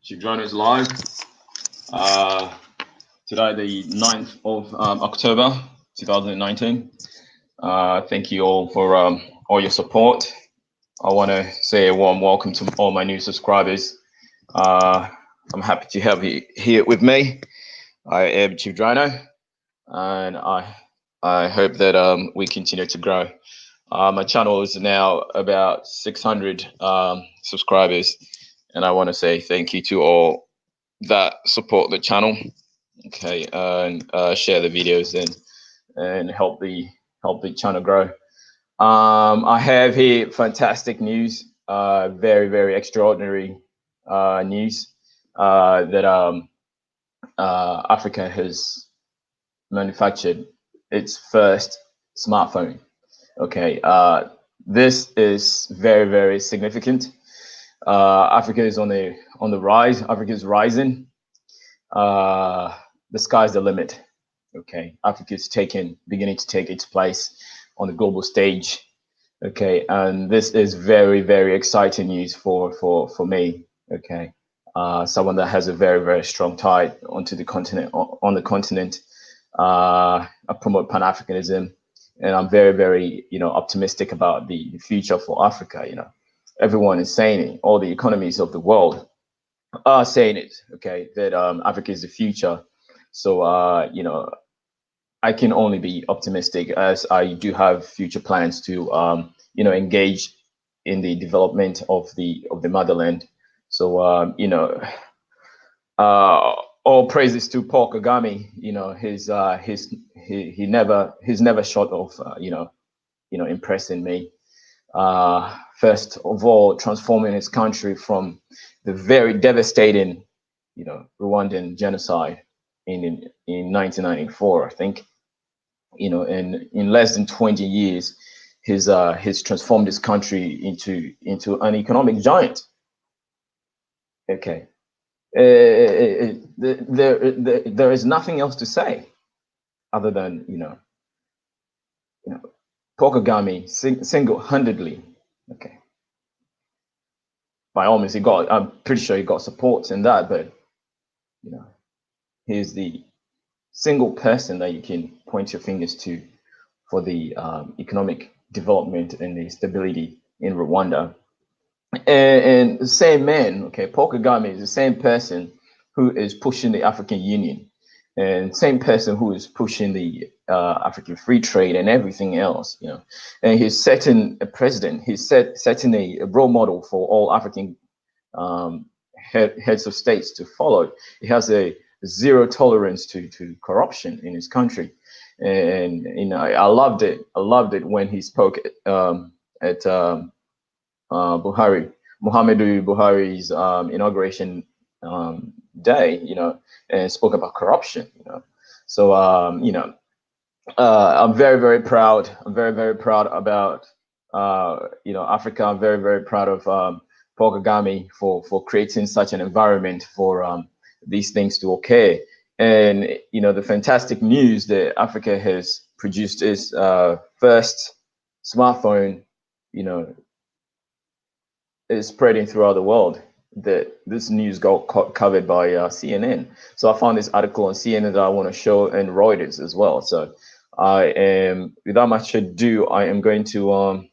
Chief is live. Today, the 9th of October 2019. Thank you all for all your support. I want to say a warm welcome to all my new subscribers. I'm happy to have you here with me. I am Chief Drino, and I hope that we continue to grow. My channel is now about 600 subscribers, and I want to say thank you to all that support the channel. Okay, and share the videos and help the channel grow. I have here fantastic news, very extraordinary news that Africa has manufactured its first smartphone. Okay, this is very significant. Africa is on the rise. Africa is rising. The sky's the limit. Okay, Africa is beginning to take its place on the global stage. Okay, and this is very exciting news for me. Okay, someone that has a very strong tie onto the continent. On the continent, I promote Pan-Africanism, and I'm very optimistic about the future for Africa. Everyone is saying it. All the economies of the world are saying it. Okay, that Africa is the future. So I can only be optimistic, as I do have future plans to engage in the development of the motherland. So all praises to Paul Kagame. He's never short of impressing me. First of all, transforming his country from the very devastating Rwandan genocide in 1994, I think. In less than 20 years, he's transformed his country into an economic giant. Okay, there is nothing else to say other than Paul Kagame single-handedly. Okay, by all means, I'm pretty sure he got support in that, but he's the single person that you can point your fingers to for the economic development and the stability in Rwanda. And the same man, okay, Paul Kagame is the same person who is pushing the African Union, and same person who is pushing the African free trade and everything else, and he's setting a precedent. He's setting a role model for all African heads of states to follow. He has a zero tolerance to corruption in his country, and I loved it. I loved it when he spoke at Muhammadu Buhari's inauguration day, and spoke about corruption. So I'm very proud. I'm very proud about Africa. I'm very proud of Paul Kagame for creating such an environment for these things to occur. And the fantastic news that Africa has produced its first smartphone, is spreading throughout the world. That this news got covered by CNN. So I found this article on CNN that I want to show, and Reuters as well. So I am, without much ado, I am going to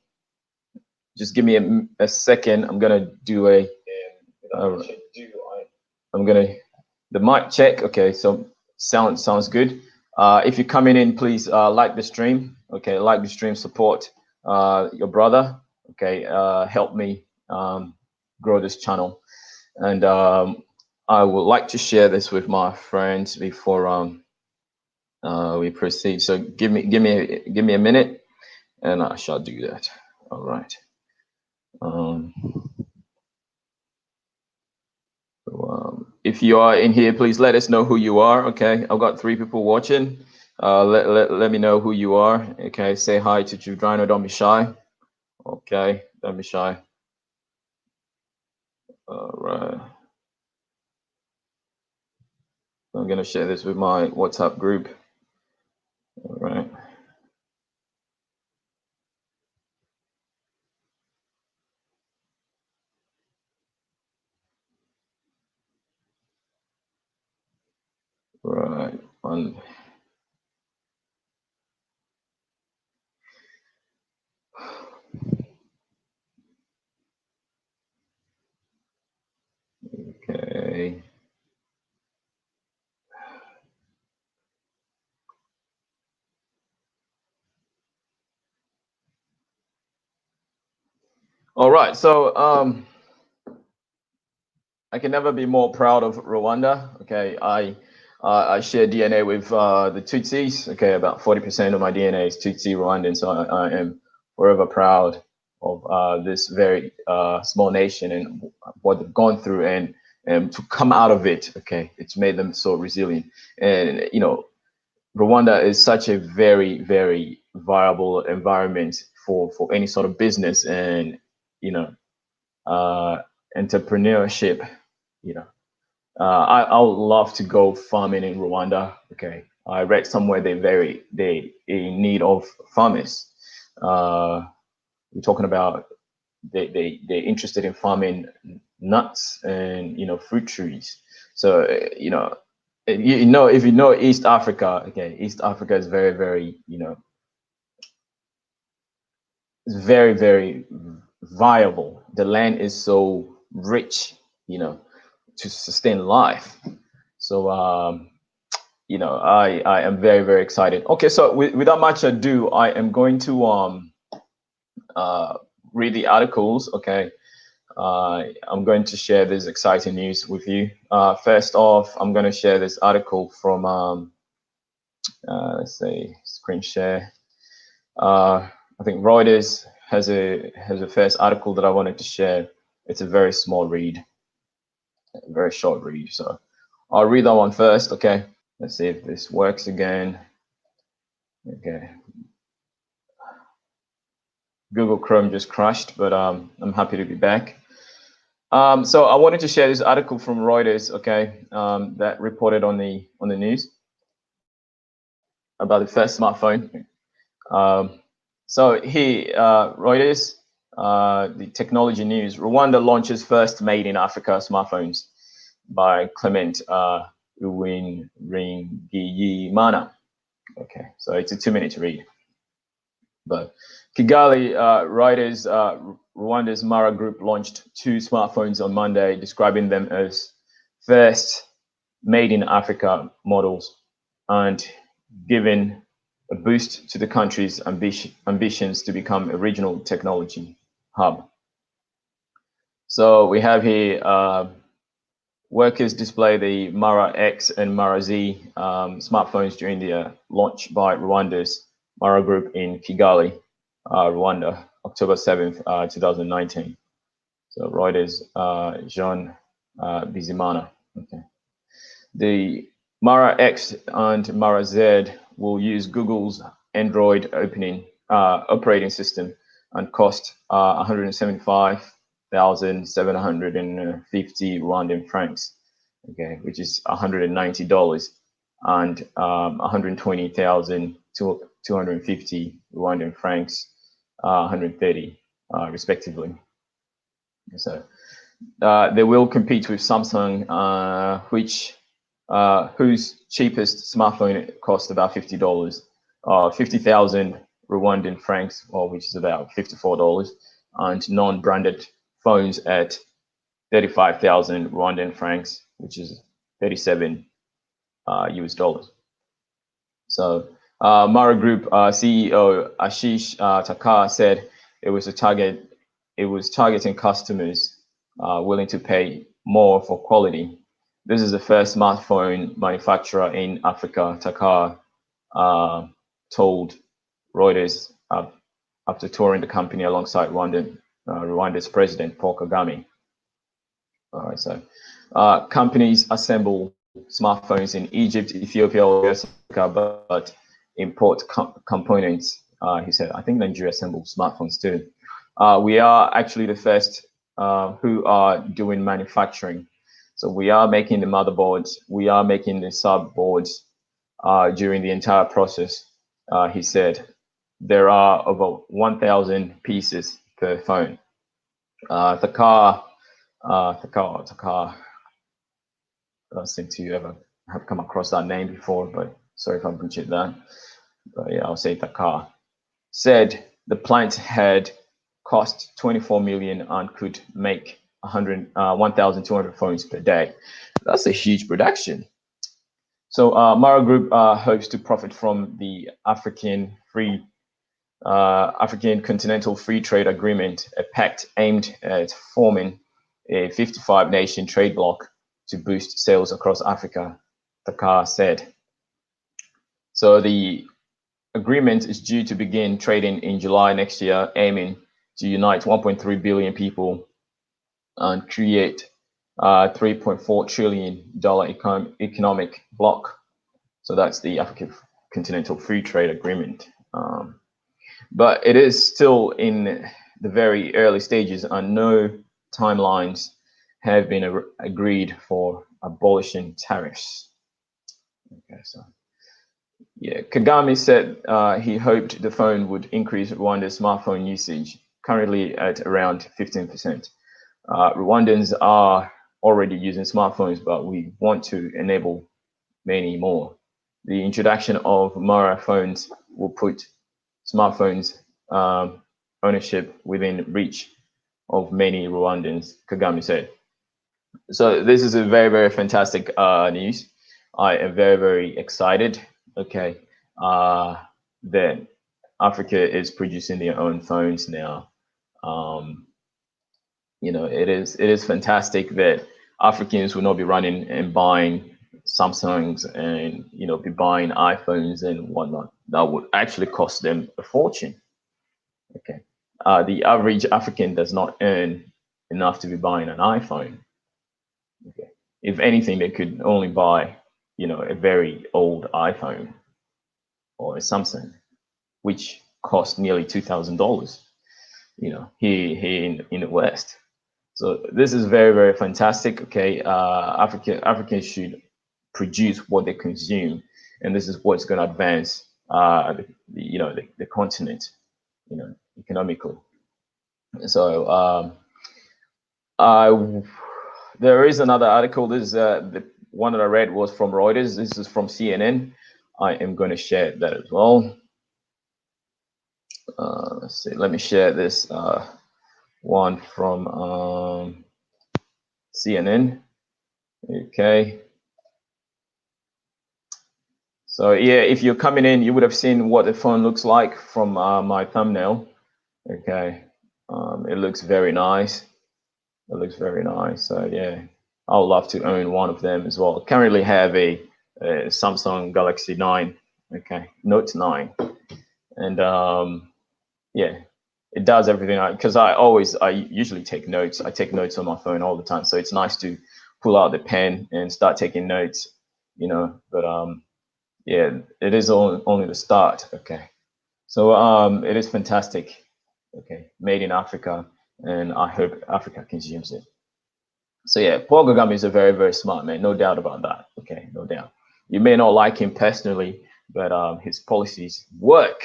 just give me a second. I'm gonna do the mic check. Okay, so sounds good. If you're coming in, please like the stream. Okay, like the stream, support your brother. Okay, help me grow this channel, and I would like to share this with my friends before we proceed. So give me a minute, and I shall do that. All right. If you are in here, please let us know who you are. Okay, I've got 3 people watching. Let me know who you are. Okay, say hi to Judrano. Don't be shy. Okay, don't be shy. All right. I'm gonna share this with my WhatsApp group. All right. Right. Okay. All right. So I can never be more proud of Rwanda. Okay, I share DNA with the Tutsis. Okay, about 40% of my DNA is Tutsi Rwandan, so I am forever proud of this very small nation and what they've gone through and to come out of it. Okay, it's made them so resilient. And you know, Rwanda is such a very viable environment for any sort of business and you know entrepreneurship. You know, I would love to go farming in Rwanda. Okay, I read somewhere they in need of farmers. We're talking about they're interested in farming nuts and fruit trees. So you know if you know East Africa, okay, East Africa is very it's very viable. The land is so rich, to sustain life. So I am very excited. Okay, so without much ado, I am going to uh, read the articles. Okay, I'm going to share this exciting news with you. First off, I'm going to share this article from let's say screen share. I think Reuters has a first article that I wanted to share. It's a very small read, a very short read. So I'll read that one first. Okay. Let's see if this works again. Okay. Google Chrome just crashed, but I'm happy to be back. So I wanted to share this article from Reuters, okay, that reported on the news about the first smartphone. So here, Reuters, the technology news. Rwanda launches first made in Africa smartphones by Clement Uwinringiyimana. Okay, so it's a 2-minute read. But Kigali writers, Rwanda's Mara Group launched 2 smartphones on Monday, describing them as first made in Africa models and giving a boost to the country's ambitions to become a regional technology hub. So we have here workers display the Mara X and Mara Z smartphones during the launch by Rwanda's Mara Group in Kigali, Rwanda, October 7th, 2019. So Reuters, Jean Bizimana. Okay. The Mara X and Mara Z will use Google's Android operating system and cost 175,750 Rwandan francs, okay, which is $190, and 120,250 Rwandan francs, 130, respectively. So they will compete with Samsung, whose cheapest smartphone cost about $50, 50,000 Rwandan francs, or which is about $54, and non-branded phones at 35,000 Rwandan francs, which is 37 US dollars. So Mara Group CEO Ashish Thakkar said it was targeting customers willing to pay more for quality. This is the first smartphone manufacturer in Africa, Thakkar told Reuters after touring the company alongside Rwanda's president, Paul Kagame. All right, so companies assemble smartphones in Egypt, Ethiopia, or US, but import components. He said, I think Nigeria assembles smartphones too. We are actually the first who are doing manufacturing. So we are making the motherboards, we are making the sub boards during the entire process. He said, there are over 1,000 pieces per phone. Thakkar, I don't seem to ever have come across that name before, but sorry if I butchered that. But yeah, I'll say Thakkar, said the plant had cost 24 million and could make 1,200 phones per day. That's a huge production. So Mara Group hopes to profit from the African Continental Free Trade Agreement, a pact aimed at forming a 55-nation trade bloc to boost sales across Africa, Thakkar said. So the agreement is due to begin trading in July next year, aiming to unite 1.3 billion people and create $3.4 trillion economic bloc. So that's the African Continental Free Trade Agreement. But it is still in the very early stages, and no timelines have been agreed for abolishing tariffs. Okay, so yeah, Kagame said he hoped the phone would increase Rwanda's smartphone usage, currently at around 15%. Rwandans are already using smartphones, but we want to enable many more. The introduction of Mara phones will put smartphones ownership within reach of many Rwandans, Kagame said. So this is a very, very fantastic news. I am very, very excited. Okay, that Africa is producing their own phones now. You know, it is fantastic that Africans will not be running and buying Samsungs and, you know, be buying iPhones and whatnot. That would actually cost them a fortune. Okay, the average African does not earn enough to be buying an iPhone. Okay, if anything, they could only buy, you know, a very old iPhone or a Samsung, which cost nearly $2,000. You know, here in the West. So this is very, very fantastic. Okay, Africans should produce what they consume, and this is what's going to advance, the continent, you know, economically. So there is another article. This is the one that I read was from Reuters. This is from CNN. I am going to share that as well. Let's see. Let me share this one from CNN. Okay. So yeah, if you're coming in, you would have seen what the phone looks like from my thumbnail. Okay, it looks very nice. It looks very nice. So yeah, I would love to own one of them as well. Currently have a Samsung Galaxy 9. Okay, Note 9, and yeah, it does everything. Because I usually take notes. I take notes on my phone all the time. So it's nice to pull out the pen and start taking notes. You know, but yeah, it is only the start. Okay, so it is fantastic. Okay, made in Africa, and I hope Africa consumes it. So yeah, Paul Kagame is a very, very smart man, no doubt about that. Okay, no doubt. You may not like him personally, but his policies work.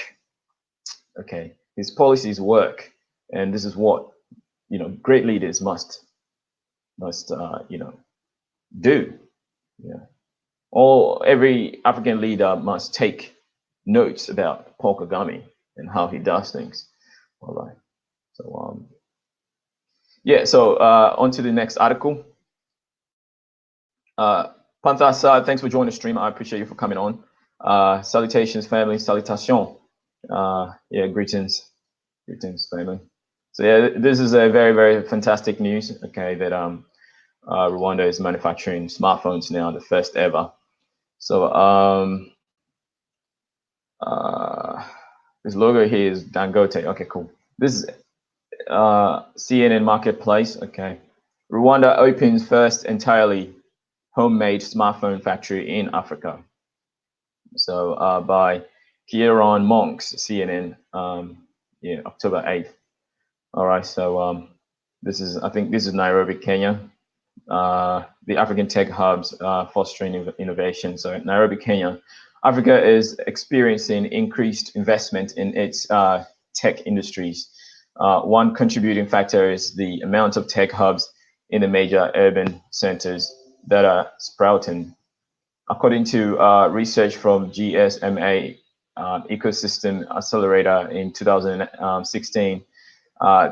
Okay, his policies work, and this is what, you know, great leaders must you know, do. Yeah. Every African leader must take notes about Paul Kagame and how he does things. All right. So yeah. So on to the next article. Panther, thanks for joining the stream. I appreciate you for coming on. Salutations, family. Salutation. Yeah, greetings, family. So yeah, this is a very, very fantastic news. Okay, that Rwanda is manufacturing smartphones now, the first ever. So this logo here is Dangote. Okay, cool. This is CNN Marketplace. Okay, Rwanda opens first entirely homemade smartphone factory in Africa. So by Kieron Monks, CNN. Yeah, October 8th. All right. So I think this is Nairobi, Kenya. The African tech hubs fostering innovation. So Nairobi, Kenya. Africa is experiencing increased investment in its tech industries. One contributing factor is the amount of tech hubs in the major urban centers that are sprouting. According to research from GSMA Ecosystem Accelerator in 2016,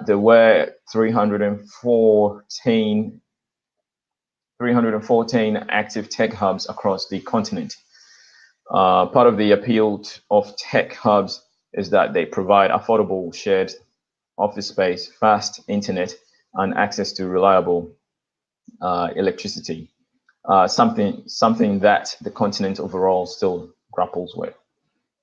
there were 314 active tech hubs across the continent. Part of the appeal of tech hubs is that they provide affordable shared office space, fast internet, and access to reliable electricity. Something that the continent overall still grapples with.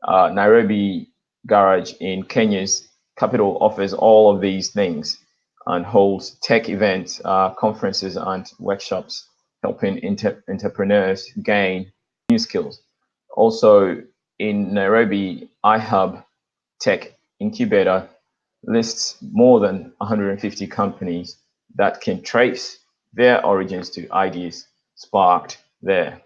Nairobi Garage in Kenya's capital offers all of these things and holds tech events, conferences, and workshops, helping entrepreneurs gain new skills. Also, in Nairobi, iHub Tech Incubator lists more than 150 companies that can trace their origins to ideas sparked there.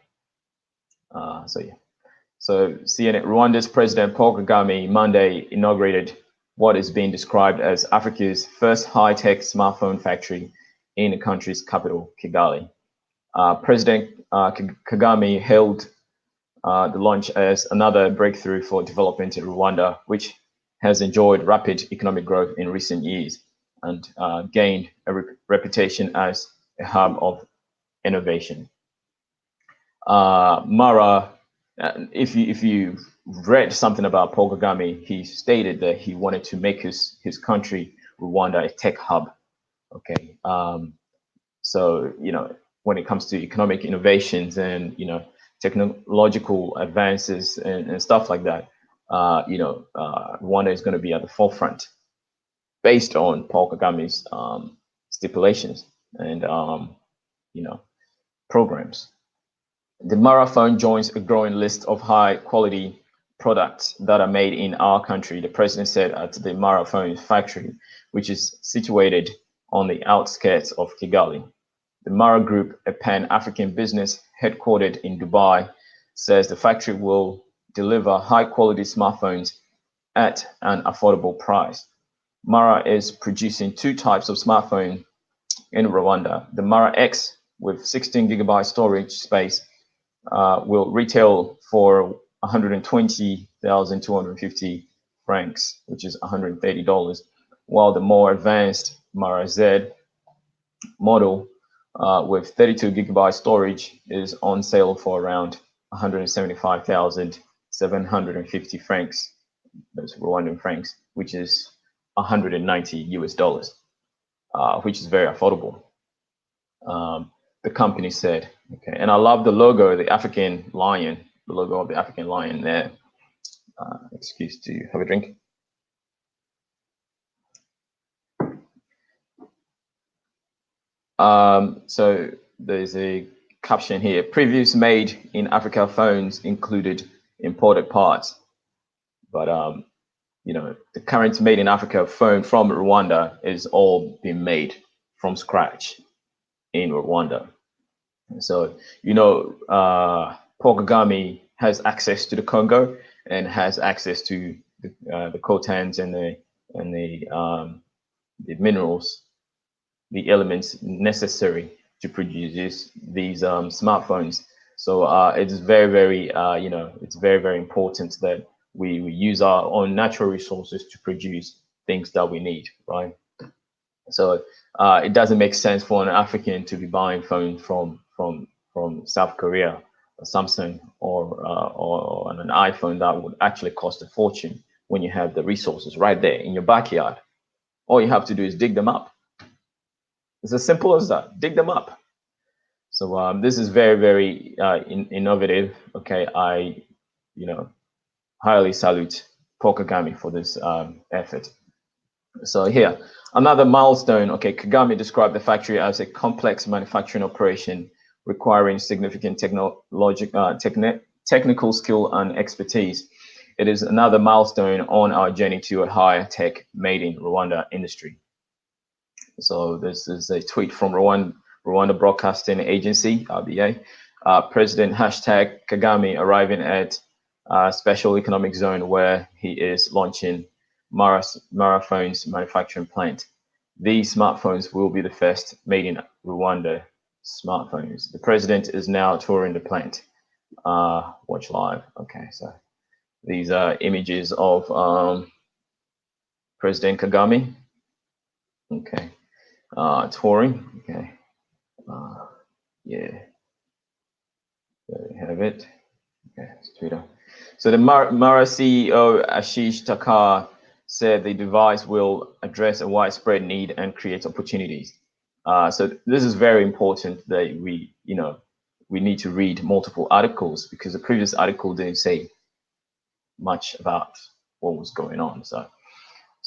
So CNN, Rwanda's President Paul Kagame Monday inaugurated what is being described as Africa's first high-tech smartphone factory in the country's capital, Kigali. President Kagame hailed the launch as another breakthrough for development in Rwanda, which has enjoyed rapid economic growth in recent years and gained a reputation as a hub of innovation. Mara, if you read something about Paul Kagame, he stated that he wanted to make his country, Rwanda, a tech hub. Okay, so when it comes to economic innovations and technological advances and stuff like that, Rwanda is going to be at the forefront, based on Paul Kagame's stipulations and programs. The Mara phone joins a growing list of high-quality products that are made in our country, the president said at the Mara phone factory, which is situated on the outskirts of Kigali. The Mara Group, a Pan-African business headquartered in Dubai, says the factory will deliver high-quality smartphones at an affordable price. Mara is producing two types of smartphone in Rwanda. The Mara X with 16 gigabyte storage space will retail for 120,250 francs, which is $130, while the more advanced Mara Z model with 32 gigabyte storage is on sale for around 175,750 francs, those Rwandan francs, which is 190 US dollars, which is very affordable. The company said, okay, and I love the logo, the African lion, the logo of the African lion there. Excuse to have a drink. So there's a caption here. Previews made in Africa phones included imported parts, but the current made in Africa phone from Rwanda is all being made from scratch in Rwanda. So Paul Kagame has access to the Congo and has access to the coltans and the minerals, the elements necessary to produce these smartphones. So it's very, very, it's very, very important that we use our own natural resources to produce things that we need, right? So it doesn't make sense for an African to be buying phone from South Korea, or Samsung, or an iPhone that would actually cost a fortune when you have the resources right there in your backyard. All you have to do is dig them up. It's as simple as that. Dig them up. So this is very, very innovative. Okay, I highly salute Paul Kagame for this effort. So here, another milestone. Okay, Kagame described the factory as a complex manufacturing operation requiring significant technical skill and expertise. It is another milestone on our journey to a higher tech made in Rwanda industry. So this is a tweet from Rwanda Broadcasting Agency, RBA. President #Kagame arriving at special economic zone where he is launching Mara phones manufacturing plant. These smartphones will be the first made in Rwanda smartphones. The president is now touring the plant. Watch live. Okay, so these are images of President Kagame. Okay, touring. Okay, yeah, there we have it. Okay, it's Twitter. So the Mara CEO Ashish Thakkar said the device will address a widespread need and create opportunities. So this is very important that we need to read multiple articles, because the previous article didn't say much about what was going on. So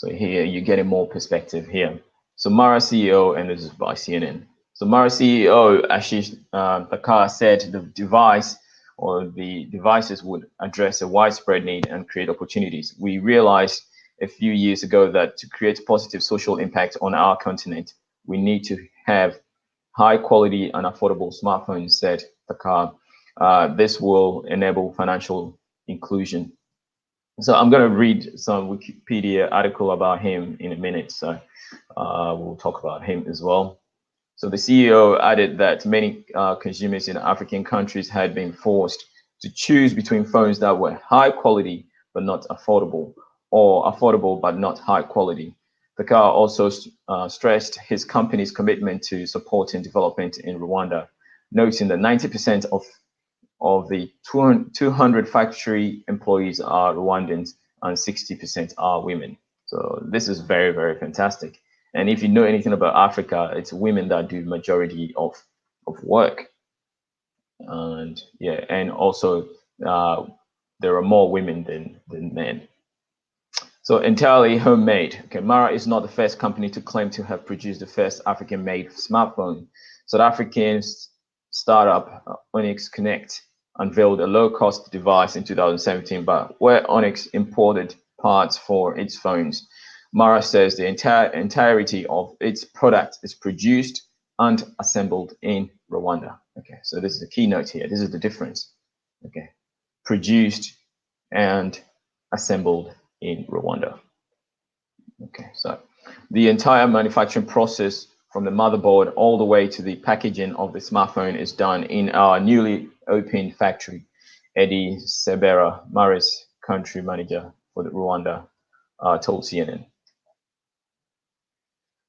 here you're getting more perspective here. So Mara CEO, and this is by CNN. So Mara CEO Ashish Thakkar said the device or the devices would address a widespread need and create opportunities. We realized a few years ago that to create positive social impact on our continent, we need to have high quality and affordable smartphones, said Thakkar. This will enable financial inclusion. So I'm going to read some Wikipedia article about him in a minute. So we'll talk about him as well. So the CEO added that many consumers in African countries had been forced to choose between phones that were high quality but not affordable, or affordable but not high quality. Thakkar also stressed his company's commitment to supporting development in Rwanda, noting that 90% of the 200 factory employees are Rwandans and 60% are women. So this is very, very fantastic. And if you know anything about Africa, it's women that do majority of work. And yeah, and also there are more women than men. So entirely homemade. Okay, Mara is not the first company to claim to have produced the first African-made smartphone. South African startup Onyx Connect unveiled a low-cost device in 2017, but where Onyx imported parts for its phones, Mara says the entirety of its product is produced and assembled in Rwanda. Okay, so this is the keynote here. This is the difference. Okay, produced and assembled in Rwanda. Okay, so the entire manufacturing process from the motherboard all the way to the packaging of the smartphone is done in our newly opened factory. Eddie Sebera, Mara's country manager for the Rwanda, told CNN.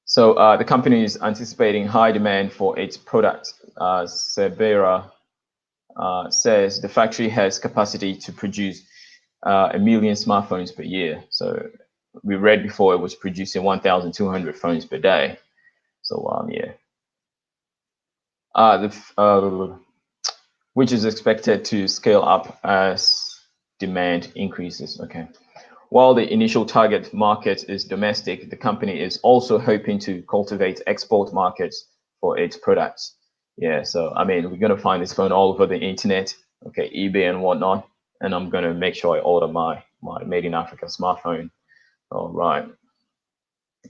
So the company is anticipating high demand for its products. Sebera says the factory has capacity to produce 1 million smartphones per year. So we read before it was producing 1,200 phones per day. So yeah, which is expected to scale up as demand increases. Okay. While the initial target market is domestic, the company is also hoping to cultivate export markets for its products. Yeah, so I mean, we're gonna find this phone all over the internet, okay, eBay and whatnot, and I'm gonna make sure I order my Made in Africa smartphone. All right.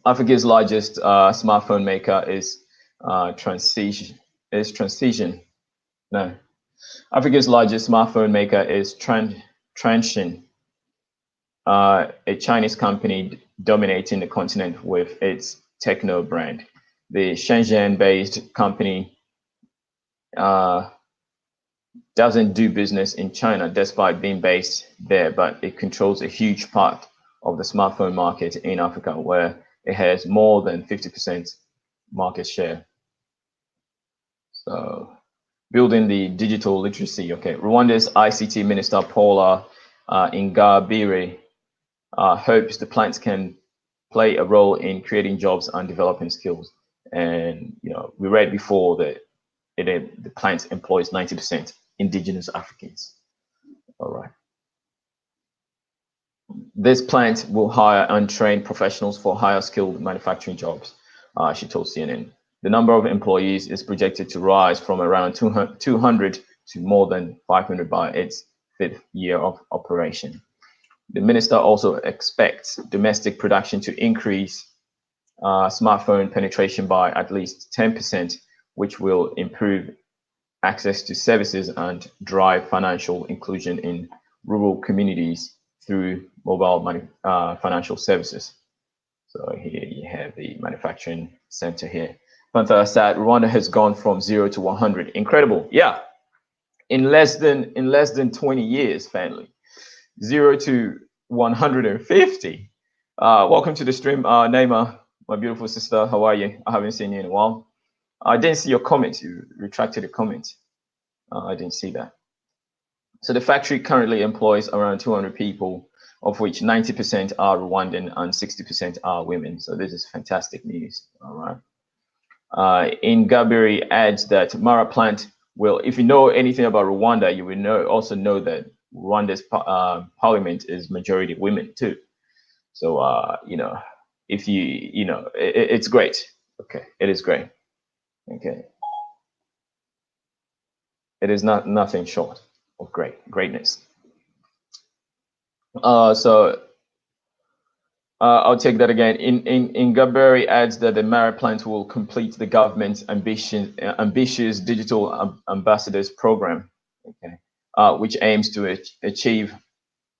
Africa's largest smartphone maker is Transition. No, Africa's largest smartphone maker is Transsion, a Chinese company dominating the continent with its Techno brand. The Shenzhen-based company doesn't do business in China despite being based there, but it controls a huge part of the smartphone market in Africa, where it has more than 50% market share. So building the digital literacy. Okay, Rwanda's ICT Minister Paula Ingabire hopes the plants can play a role in creating jobs and developing skills. And we read before that the plant employs 90% indigenous Africans. All right. This plant will hire untrained professionals for higher skilled manufacturing jobs, she told CNN. The number of employees is projected to rise from around 200 to more than 500 by its 5th year of operation. The minister also expects domestic production to increase smartphone penetration by at least 10%, which will improve access to services and drive financial inclusion in rural communities through mobile financial services. So here you have the manufacturing center here. Panther said Rwanda has gone from 0 to 100. Incredible. Yeah. in less than 20 years, family. 0 to 150. Welcome to the stream, Naima, my beautiful sister. How are you? I haven't seen you in a while. I didn't see your comment. You retracted a comment. I didn't see that. So the factory currently employs around 200 people, of which 90% are Rwandan and 60% are women. So this is fantastic news. All right. Ingabiri adds that Mara plant will, if you know anything about Rwanda, you will also know that Rwanda's parliament is majority women too. So if it's great. Okay, it is great. Okay, it is nothing short of greatness. So I'll take that again. Ingaberi adds that the Mara plant will complete the government's ambitious digital ambassadors program, okay, which aims to achieve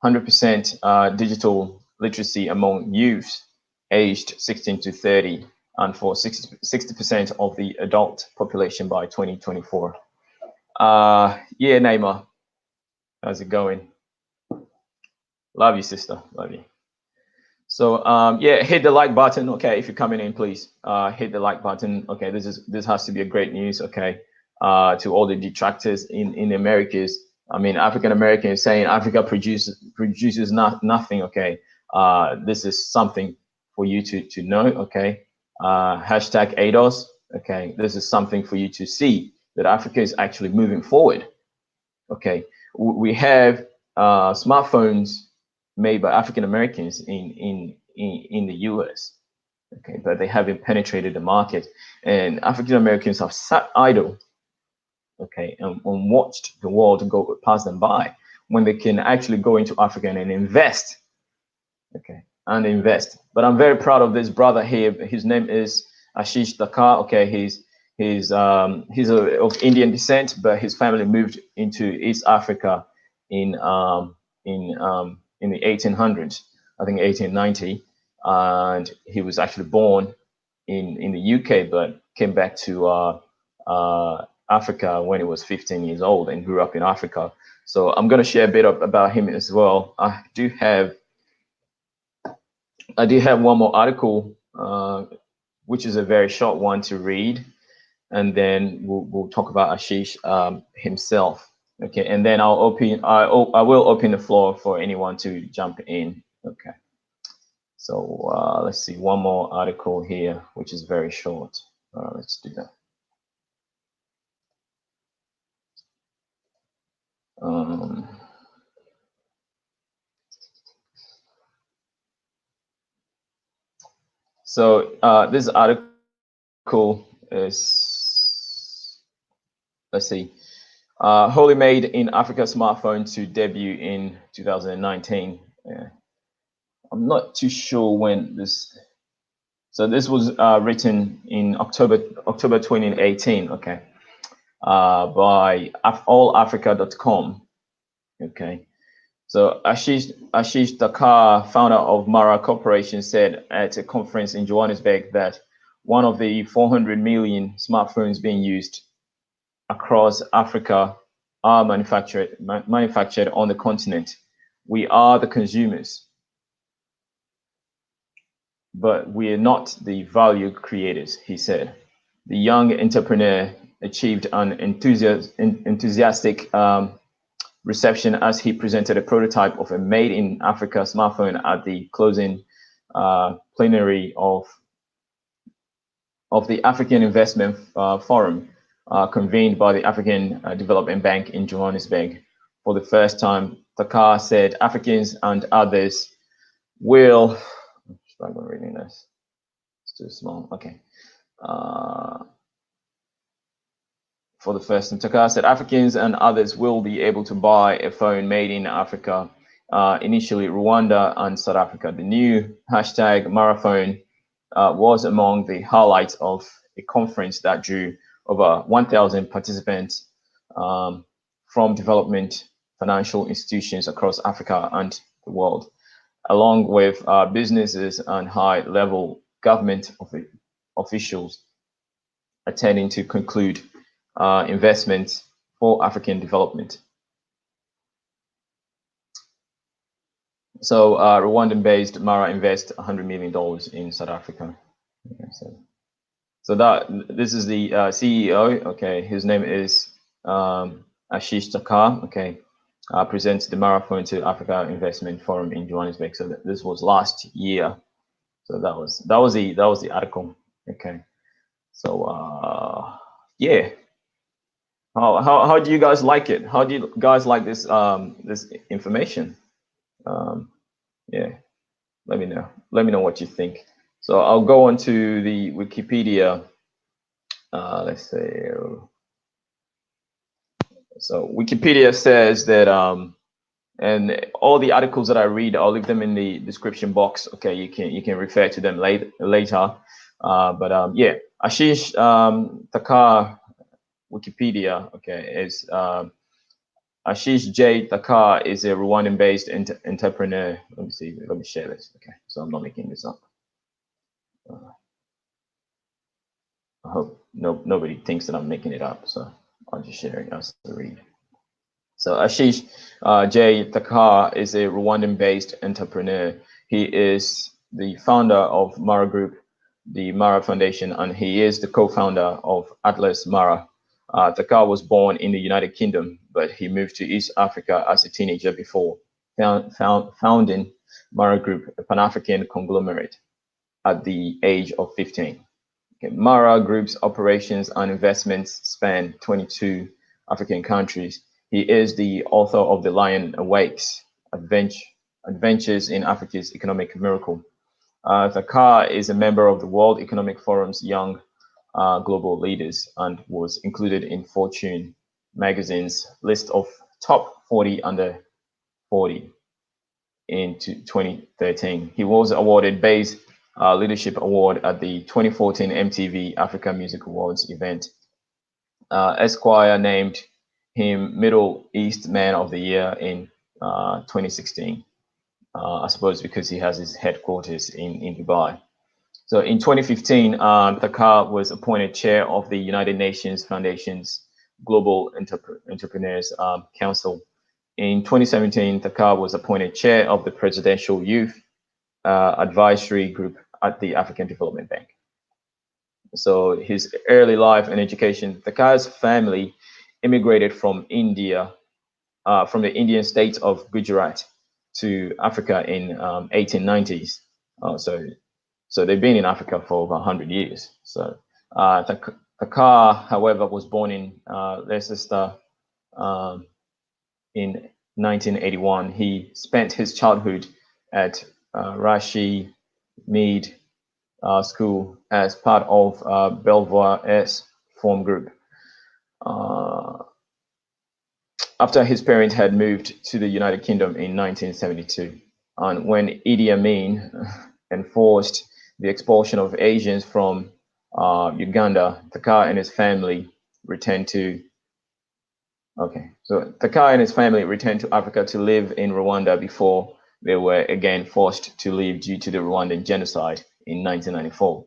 100% digital literacy among youths aged 16 to 30 and for 60% of the adult population by 2024. Yeah, Naima, how's it going? Love you, sister. Love you. So yeah, hit the like button. Okay, if you're coming in, please hit the like button. Okay, this has to be a great news. Okay, to all the detractors in the Americas. I mean, African Americans saying Africa produces nothing. Okay, this is something for you to know. Okay, hashtag ADOS. Okay, this is something for you to see that Africa is actually moving forward. Okay, we have smartphones made by African Americans in the US. Okay, but they haven't penetrated the market, and African Americans have sat idle, okay, and watched the world go pass them by when they can actually go into Africa and invest, okay, and invest. But I'm very proud of this brother here. His name is Ashish Thakkar. Okay, he's of Indian descent, but his family moved into East Africa in the 1800s, I think 1890, and he was actually born in the UK, but came back to Africa when he was 15 years old and grew up in Africa. So I'm going to share a bit about him as well. I do have one more article, which is a very short one to read, and then we'll talk about Ashish himself. Okay, and then I will open the floor for anyone to jump in. Okay, so let's see, one more article here, which is very short. Let's do that. So this article is, let's see, wholly made in Africa smartphone to debut in 2019. Yeah. I'm not too sure when this. So this was written in October 2018. Okay, by allafrica.com. Okay, so Ashish Thakkar, founder of Mara Corporation, said at a conference in Johannesburg that one of the 400 million smartphones being used across Africa are manufactured on the continent. We are the consumers, but we are not the value creators, he said. The young entrepreneur achieved an enthusiastic reception as he presented a prototype of a made in Africa smartphone at the closing plenary of the African Investment Forum convened by the African Development Bank in Johannesburg. For the first time, Thakkar said Africans and others will, I'm struggling reading this, it's too small, okay. For the first time, Thakkar said Africans and others will be able to buy a phone made in Africa, initially Rwanda and South Africa. The new hashtag Marathon was among the highlights of a conference that drew over 1,000 participants from development financial institutions across Africa and the world, along with businesses and high-level government officials attending to conclude investment for African development. So Rwandan-based Mara invests $100 million in South Africa. Okay, so this is the CEO. Okay, his name is Ashish Thakkar. Okay, presents the Mara Fund to Africa Investment Forum in Johannesburg. So this was last year. So that was the article. Okay, so yeah. How do you guys like it? How do you guys like this this information? Yeah, let me know. Let me know what you think. So I'll go on to the Wikipedia. Let's say. So Wikipedia says that and all the articles that I read, I'll leave them in the description box. Okay, you can refer to them later. But yeah, Ashish Thakkar Wikipedia. Okay, is Ashish J. Thakkar is a Rwandan-based entrepreneur. Let me see. Let me share this. Okay, so I'm not making this up. I hope nobody thinks that I'm making it up. So I'll just share it as to read. So Ashish J. Thakkar is a Rwandan-based entrepreneur. He is the founder of Mara Group, the Mara Foundation, and he is the co-founder of Atlas Mara. Thakkar was born in the United Kingdom, but he moved to East Africa as a teenager before founding Mara Group, a Pan-African conglomerate, at the age of 15. Okay. Mara Group's operations and investments span 22 African countries. He is the author of The Lion Awakes, Adventures in Africa's Economic Miracle. Thakkar is a member of the World Economic Forum's Young Global Leaders and was included in Fortune magazine's list of top 40 under 40 in 2013. He was awarded Base Leadership Award at the 2014 MTV Africa Music Awards event. Esquire named him Middle East Man of the Year in 2016. I suppose because he has his headquarters in Dubai. So in 2015, Thakkar was appointed chair of the United Nations Foundation's Global Entrepreneurs Council. In 2017, Thakkar was appointed chair of the Presidential Youth Advisory Group at the African Development Bank. So his early life and education, Thakkar's family immigrated from India, from the Indian state of Gujarat to Africa in 1890s. So they've been in Africa for over 100 years. So Thakkar, however, was born in Leicester in 1981. He spent his childhood at Rashi Mead School as part of Belvoir's Form Group. After his parents had moved to the United Kingdom in 1972, and when Idi Amin enforced the expulsion of Asians from Uganda, Thakkar and his family returned to Thakkar and his family returned to Africa to live in Rwanda before they were again forced to leave due to the Rwandan genocide in 1994.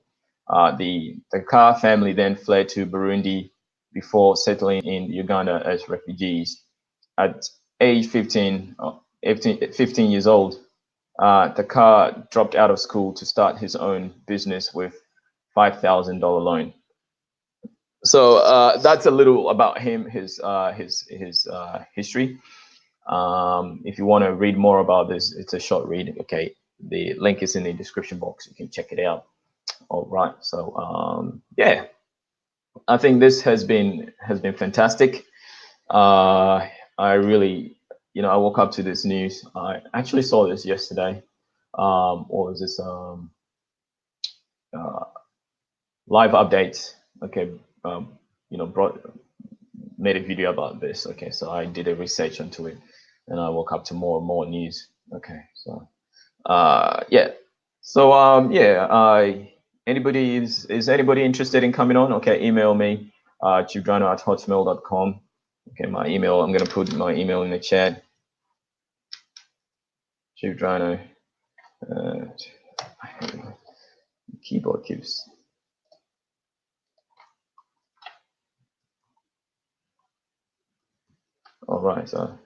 The Thakkar family then fled to Burundi before settling in Uganda as refugees. At age 15 years old, Thakkar dropped out of school to start his own business with $5,000 loan. So that's a little about him, his history. If you want to read more about this, it's a short read. Okay, the link is in the description box. You can check it out. All right. So yeah, I think this has been fantastic. I really, I woke up to this news. I actually saw this yesterday. What was this? Live updates. Okay. Made a video about this. Okay, so I did a research into it, and I woke up to more and more news. Okay, so yeah. So yeah. Anybody is anybody interested in coming on? Okay, email me chiefdrano@hotmail.com. Okay, my email. I'm gonna put my email in the chat. Chiefdrano. Keyboard keeps. All right, so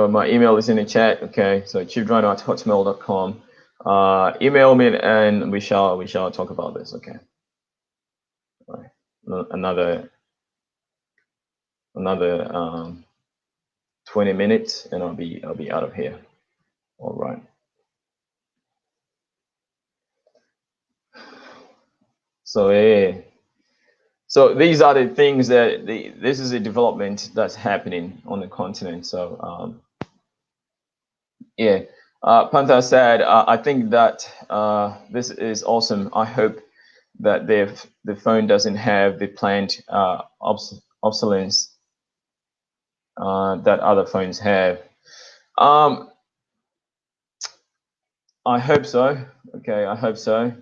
my email is in the chat. Okay, so chiefdrino@hotmail.com. Email me and we shall talk about this. Okay. All right. Another 20 minutes and I'll be out of here. All right. So so these are the things that this is a development that's happening on the continent. So yeah, Panther said, I think that this is awesome. I hope that the phone doesn't have the planned obsolescence that other phones have. I hope so. Okay, I hope so.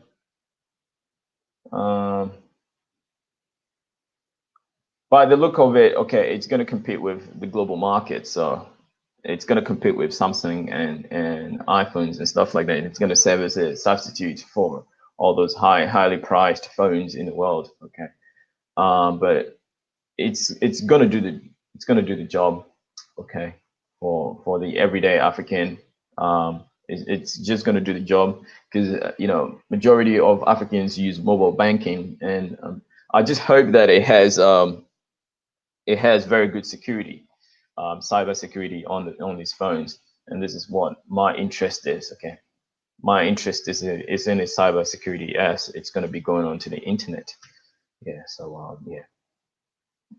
By the look of it, okay, it's going to compete with the global market. So it's going to compete with Samsung and iPhones and stuff like that. And it's going to serve as a substitute for all those highly priced phones in the world. Okay, but it's going to do the job. Okay, for the everyday African. It's just going to do the job because majority of Africans use mobile banking, and I just hope that it has very good security, cyber security on these phones. And this is what my interest is. Okay, my interest is in the cyber security as it's going to be going onto the internet. Yeah, so yeah,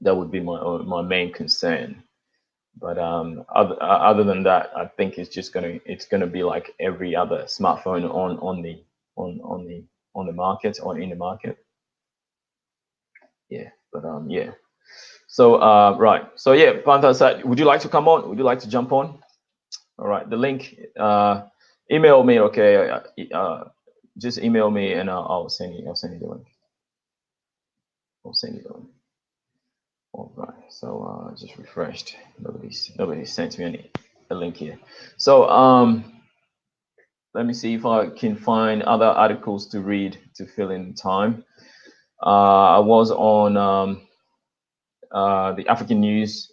that would be my main concern. But other than that, I think it's gonna be like every other smartphone on the market or in the market. Yeah, but yeah. So right. So yeah, Panther, would you like to come on? Would you like to jump on? All right. The link. Email me. Okay. Just email me and I'll send you. I'll send you the link. I'll send you the link. All right. So just refreshed. Nobody sent me a link here. So let me see if I can find other articles to read to fill in time. I was on the African News.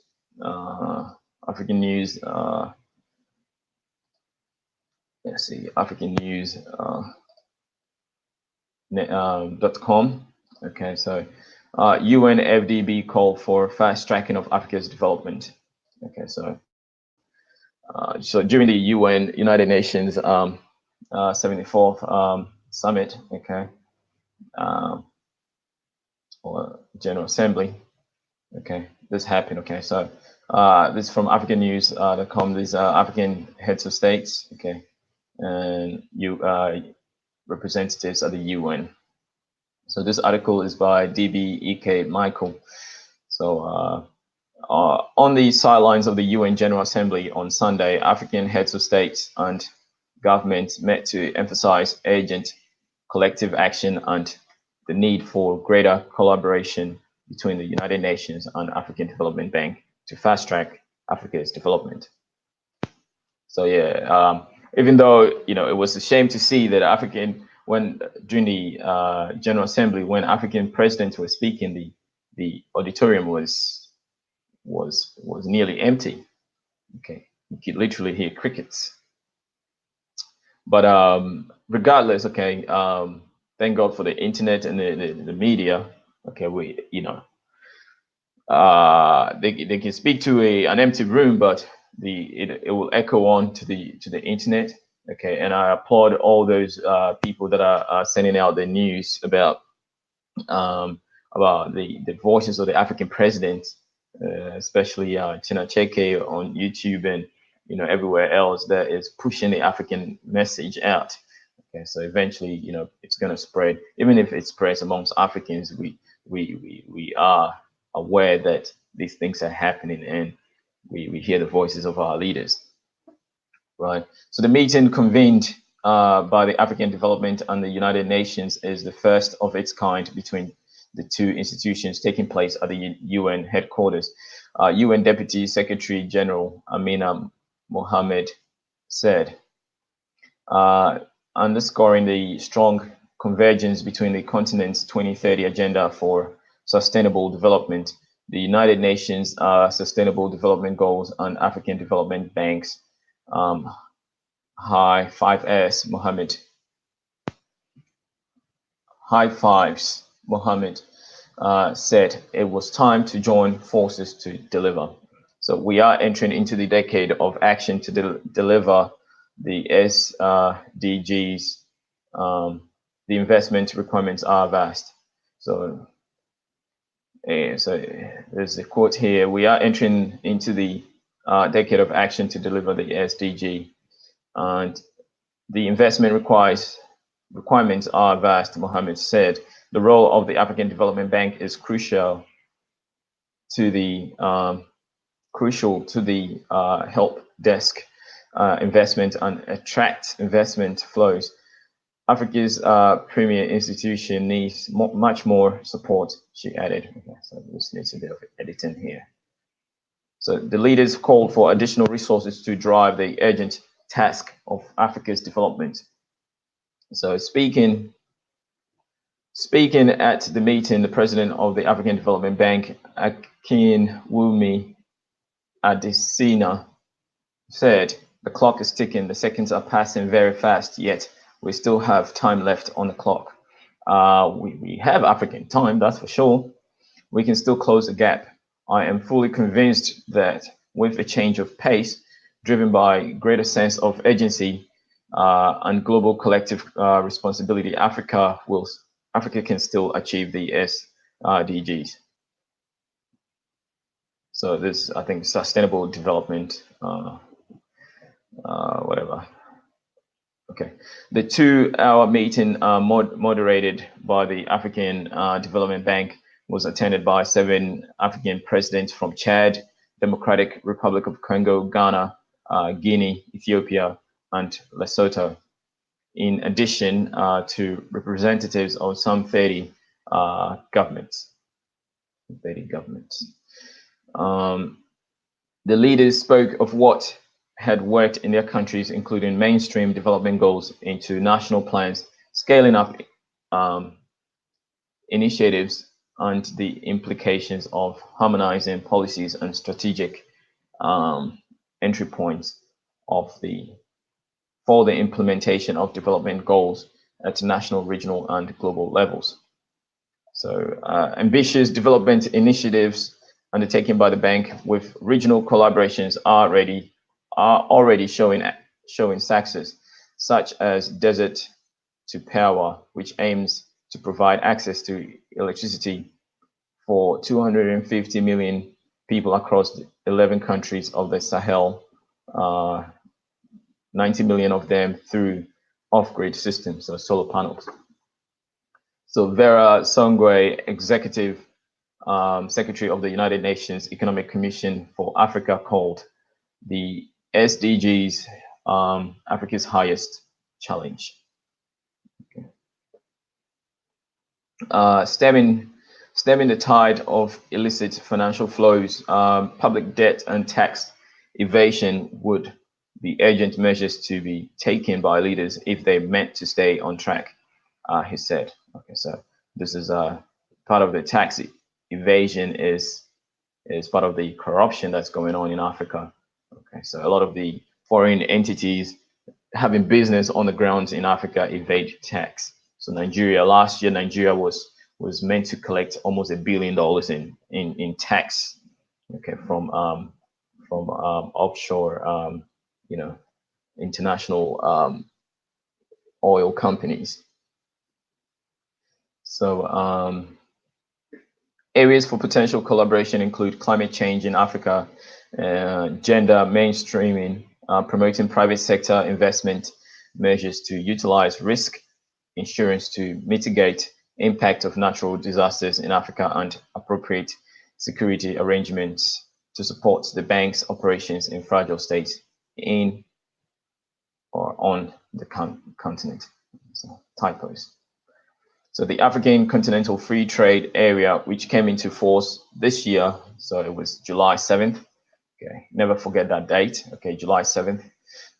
African News. Let's see, African News .com. Okay, so UN AFDB called for fast tracking of Africa's development. Okay, so so during the United Nations 74th summit, okay, or General Assembly, okay, this happened. Okay, so this is from African News.com. These African heads of states, okay, and representatives of the UN. So this article is by DB Michael. So on the sidelines of the UN General Assembly on Sunday, African heads of states and governments met to emphasize urgent collective action and the need for greater collaboration between the United Nations and African Development Bank to fast track Africa's development. So yeah, even though it was a shame to see that during the General Assembly, when African presidents were speaking, the auditorium was nearly empty. Okay, you could literally hear crickets. But regardless, okay, thank God for the internet and the media. Okay, they can speak to an empty room, but it will echo on to the internet. Okay, and I applaud all those people that are sending out the news about the voices of the African presidents, especially Tina Cheke on YouTube and everywhere else that is pushing the African message out. Okay, so eventually it's going to spread. Even if it spreads amongst Africans, we are aware that these things are happening and we hear the voices of our leaders. Right. So the meeting convened by the African Development and the United Nations is the first of its kind between the two institutions, taking place at the UN headquarters. UN Deputy Secretary General Amina Mohammed said, underscoring the strong convergence between the continent's 2030 agenda for sustainable development the United Nations Sustainable Development Goals and African Development Bank's High 5S Mohammed. High Fives Mohammed said it was time to join forces to deliver. So we are entering into the decade of action to deliver the SDGs. The investment requirements are vast. So there's a quote here: "We are entering into the decade of action to deliver the SDG, and the investment requirements are vast," Mohammed said. The role of the African Development Bank is crucial to the help desk investment and attract investment flows. Africa's premier institution needs much more support, she added. Okay, so this needs a bit of editing here. So the leaders called for additional resources to drive the urgent task of Africa's development. So speaking at the meeting, the president of the African Development Bank, Akinwumi Adesina, said, "The clock is ticking, the seconds are passing very fast, yet we still have time left on the clock." We have African time, that's for sure. We can still close the gap. I am fully convinced that with a change of pace, driven by greater sense of urgency and global collective responsibility, Africa can still achieve the SDGs. So this, I think, sustainable development, whatever. Okay, the 2-hour meeting moderated by the African Development Bank was attended by 7 African presidents from Chad, Democratic Republic of Congo, Ghana, Guinea, Ethiopia, and Lesotho, in addition to representatives of some 30 governments. The leaders spoke of what had worked in their countries, including mainstream development goals into national plans, scaling up initiatives, and the implications of harmonizing policies and strategic entry points for the implementation of development goals at national, regional, and global levels. So ambitious development initiatives undertaken by the bank with regional collaborations are already showing success, such as Desert to Power, which aims to provide access to electricity for 250 million people across 11 countries of the Sahel, 90 million of them through off-grid systems, so solar panels. So Vera Songwe, Executive Secretary of the United Nations Economic Commission for Africa, called the SDGs Africa's highest challenge. Okay. Stemming the tide of illicit financial flows, public debt, and tax evasion would be urgent measures to be taken by leaders if they meant to stay on track, he said. Okay, so this is part of the tax evasion is part of the corruption that's going on in Africa. Okay, so a lot of the foreign entities having business on the ground in Africa evade tax. So last year, Nigeria was meant to collect almost $1 billion in tax, okay, from offshore, international oil companies. So areas for potential collaboration include climate change in Africa, gender mainstreaming, promoting private sector investment measures to utilize risk insurance to mitigate impact of natural disasters in Africa, and appropriate security arrangements to support the bank's operations in fragile states in or on the continent. So, typos. So the African Continental Free Trade Area, which came into force this year, so it was July 7th. Okay, never forget that date. Okay, July 7th,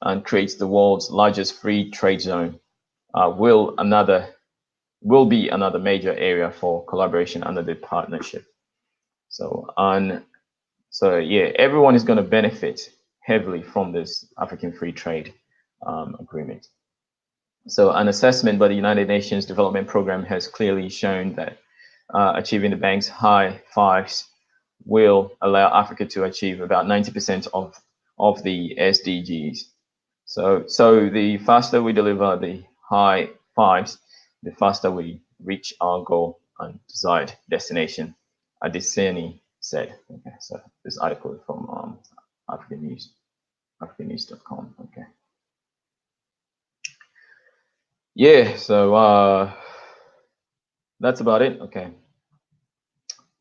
and creates the world's largest free trade zone. Will be another major area for collaboration under the partnership. So yeah, everyone is going to benefit heavily from this African Free Trade Agreement. So an assessment by the United Nations Development Program has clearly shown that achieving the bank's high fives will allow Africa to achieve about 90% of the SDGs. So the faster we deliver the high fives, the faster we reach our goal and desired destination, Adesanya said. Okay, so this article is from African News, AfricanNews.com. Okay. Yeah, so that's about it. Okay.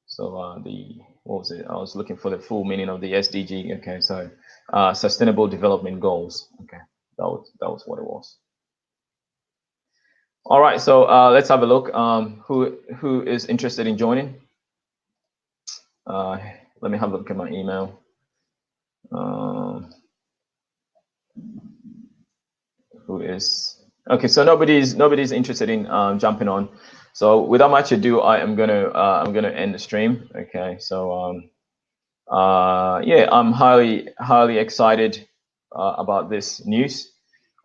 So what was it? I was looking for the full meaning of the SDG. Okay, so Sustainable Development Goals. Okay, that was what it was. All right, so let's have a look. Who is interested in joining? Let me have a look at my email. Who is okay? So nobody's interested in jumping on. So without much ado, I'm gonna end the stream. Okay, so yeah, I'm highly excited about this news.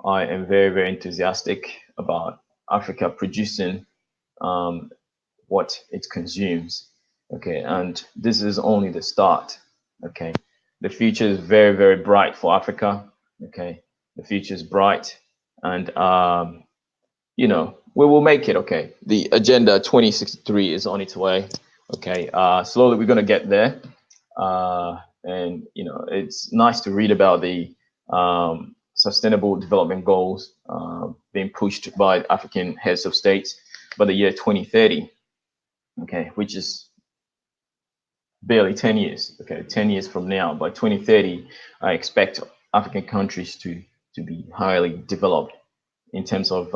I am very enthusiastic about Africa producing what it consumes. Okay, and this is only the start. Okay, the future is very bright for Africa. Okay, the future is bright, and you know, we will make it. Okay, the Agenda 2063 is on its way. Okay, slowly we're gonna get there. And you know, it's nice to read about the sustainable development goals being pushed by African heads of states by the year 2030. Okay, which is barely 10 years. Okay, 10 years from now, by 2030, I expect African countries to be highly developed in terms of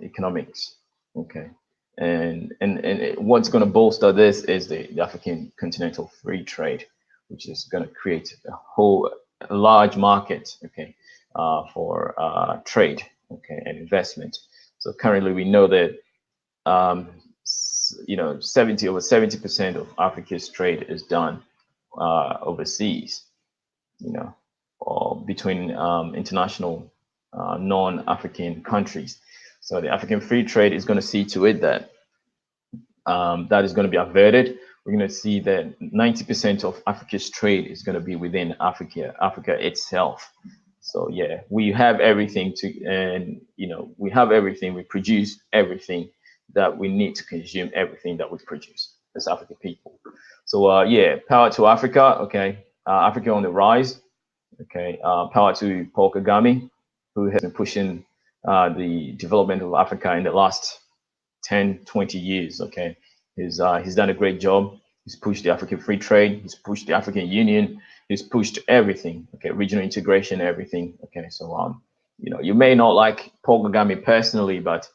economics. Okay, and what's going to bolster this is the African continental free trade, which is going to create a large market. Okay, for trade. Okay, and investment. So currently, we know that you know, over 70% of Africa's trade is done overseas, you know, or between international non-African countries. So the African free trade is going to see to it that that is going to be averted. We're going to see that 90% of Africa's trade is going to be within Africa itself. So yeah, we have everything and you know, we have everything. We produce everything that we need to consume everything that we produce as African people. So yeah, power to Africa. Okay, Africa on the rise. Okay, power to Paul Kagame, who has been pushing the development of Africa in the last 10, 20 years. Okay, he's done a great job. He's pushed the African free trade. He's pushed the African Union. He's pushed everything. Okay, regional integration, everything. Okay, so you know, you may not like Paul Kagame personally, but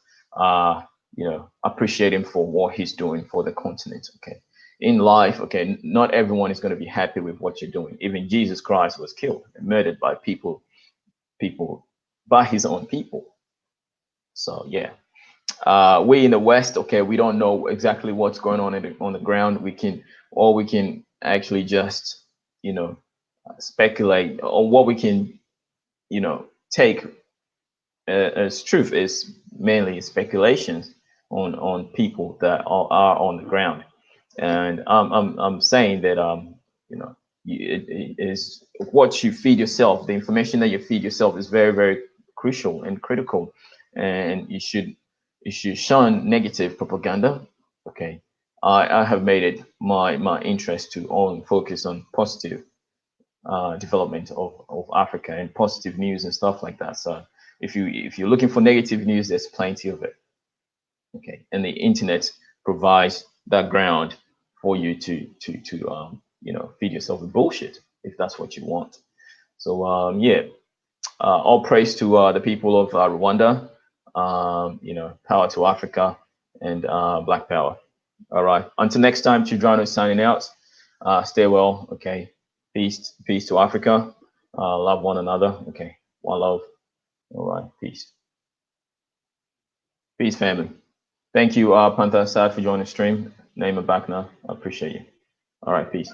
you know, appreciate him for what he's doing for the continent. Okay, in life, okay, not everyone is going to be happy with what you're doing. Even Jesus Christ was killed and murdered by people by his own people. So yeah, we in the West, okay, we don't know exactly what's going on on the ground. We can actually just, you know, speculate, or what we can, you know, take as truth is mainly speculations on people that are on the ground. And I'm saying that you know, it is what you feed yourself. The information that you feed yourself is very crucial and critical, and you should shun negative propaganda. Okay, I have made it my interest to only focus on positive development of Africa and positive news and stuff like that. So if you're looking for negative news, there's plenty of it. Okay, and the internet provides that ground for you to you know, feed yourself with bullshit if that's what you want. So yeah, all praise to the people of Rwanda. You know, power to Africa and Black Power. All right. Until next time, Chudrano signing out. Stay well. Okay. Peace to Africa. Love one another. Okay. One love. All right. Peace. Peace, family. Thank you, Panther Sad, for joining the stream. Name it back now. I appreciate you. All right, peace.